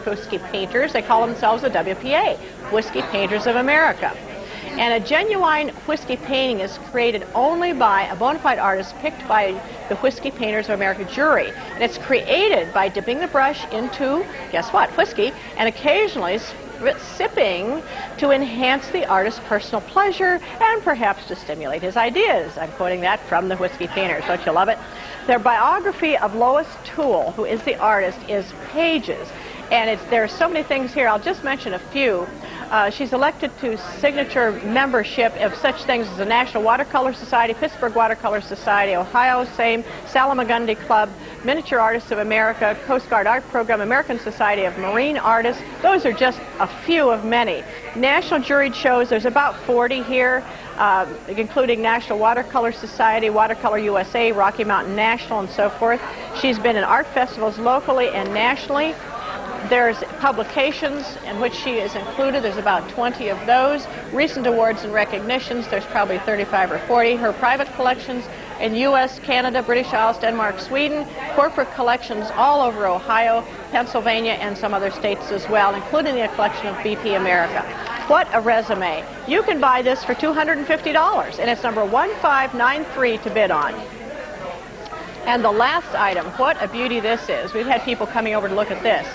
whiskey painters. They call themselves the WPA, Whiskey Painters of America. And a genuine whiskey painting is created only by a bona fide artist picked by the Whiskey Painters of America jury. And it's created by dipping the brush into, guess what, whiskey, and occasionally sipping to enhance the artist's personal pleasure and perhaps to stimulate his ideas. I'm quoting that from the Whiskey Painters. Don't you love it? Their biography of Lois Toole, who is the artist, is pages. And there are so many things here. I'll just mention a few. She's elected to signature membership of such things as the National Watercolor Society, Pittsburgh Watercolor Society, Ohio Same, Salamagundi Club, Miniature Artists of America, Coast Guard Art Program, American Society of Marine Artists. Those are just a few of many. National juried shows, there's about 40 here, including National Watercolor Society, Watercolor USA, Rocky Mountain National, and so forth. She's been in art festivals locally and nationally. There's publications in which she is included. There's about 20 of those. Recent awards and recognitions, there's probably 35 or 40. Her private collections in U.S., Canada, British Isles, Denmark, Sweden. Corporate collections all over Ohio, Pennsylvania, and some other states as well, including the collection of BP America. What a resume. You can buy this for $250, and it's number 1593 to bid on. And the last item, what a beauty this is. We've had people coming over to look at this.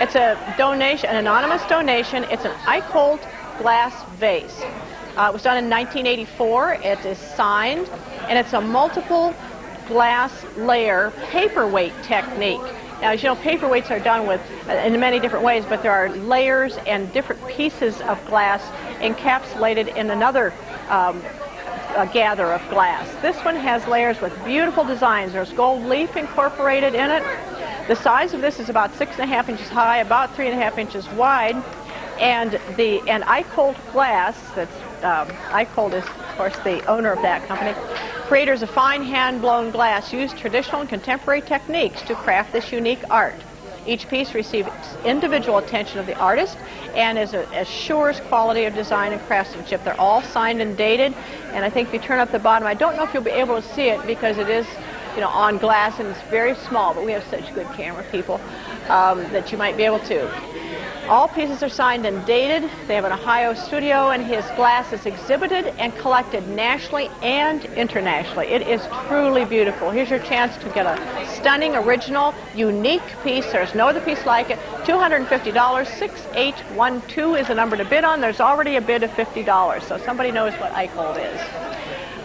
It's a donation, an anonymous donation. It's an ice-cold glass vase. It was done in 1984. It is signed, and it's a multiple glass layer paperweight technique. Now, as you know, paperweights are done with in many different ways, but there are layers and different pieces of glass encapsulated in another gather of glass. This one has layers with beautiful designs. There's gold leaf incorporated in it. The size of this is about 6.5 inches high, about 3.5 inches wide, and ice-cold glass, that's ice-cold is, of course, the owner of that company, creators of fine hand-blown glass use traditional and contemporary techniques to craft this unique art. Each piece receives individual attention of the artist and assures quality of design and craftsmanship. They're all signed and dated, and I think if you turn up the bottom, I don't know if you'll be able to see it because it is, you know, on glass and it's very small, but we have such good camera people that you might be able to. All pieces are signed and dated. They have an Ohio studio, and his glass is exhibited and collected nationally and internationally. It is truly beautiful. Here's your chance to get a stunning, original, unique piece. There's no other piece like it. $250. 6812 is the number to bid on. There's already a bid of $50, so somebody knows what ice-cold is.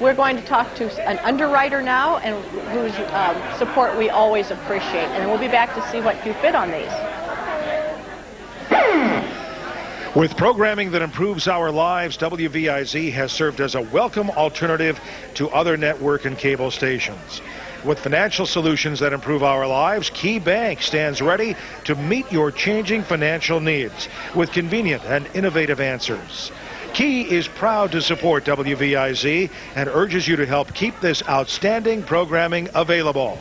We're going to talk to an underwriter now, and whose support we always appreciate. And we'll be back to see what you bid on these. With programming that improves our lives, WVIZ has served as a welcome alternative to other network and cable stations. With financial solutions that improve our lives, Key Bank stands ready to meet your changing financial needs with convenient and innovative answers. Key is proud to support WVIZ and urges you to help keep this outstanding programming available.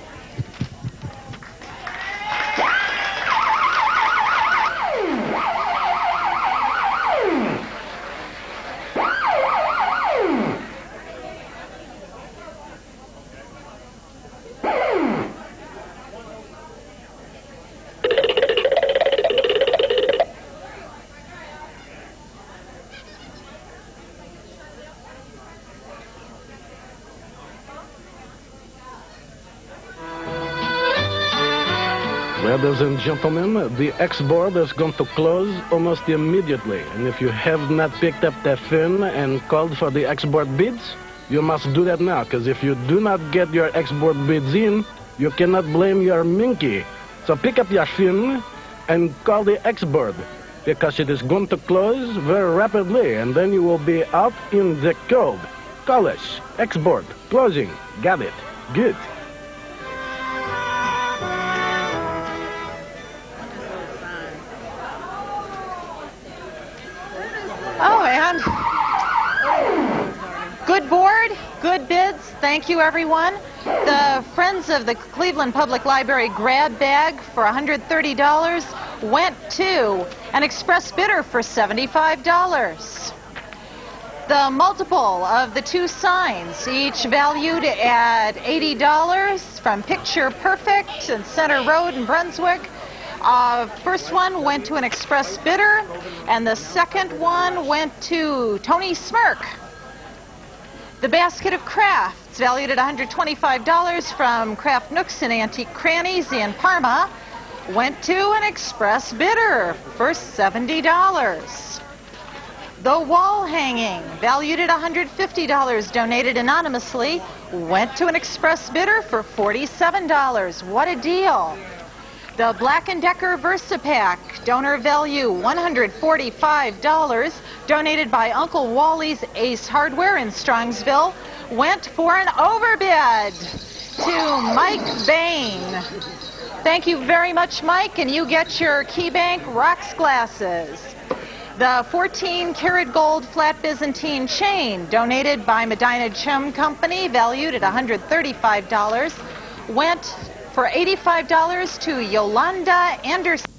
Ladies and gentlemen, the X-board is going to close almost immediately. And if you have not picked up the phone and called for the X-board bids, you must do that now. Because if you do not get your X-board bids in, you cannot blame your minky. So pick up your phone and call the X-board, because it is going to close very rapidly, and then you will be out in the cold. Call us. X-board closing. Got it. Good. Oh, and good board, good bids. Thank you, everyone. The Friends of the Cleveland Public Library grab bag for $130 went to an express bidder for $75. The multiple of the two signs, each valued at $80 from Picture Perfect and Center Road in Brunswick, First one went to an express bidder, and the second one went to Tony Smirk. The basket of crafts, valued at $125 from Craft Nooks and Antique Crannies in Parma, went to an express bidder for $70. The wall hanging, valued at $150, donated anonymously, went to an express bidder for $47. What a deal. The Black & Decker VersaPack, donor value $145, donated by Uncle Wally's Ace Hardware in Strongsville, went for an overbid to Mike Bain. Thank you very much, Mike, and you get your KeyBank Rocks glasses. The 14-karat gold flat Byzantine chain, donated by Medina Chum Company, valued at $135, went for $85 to Yolanda Anderson.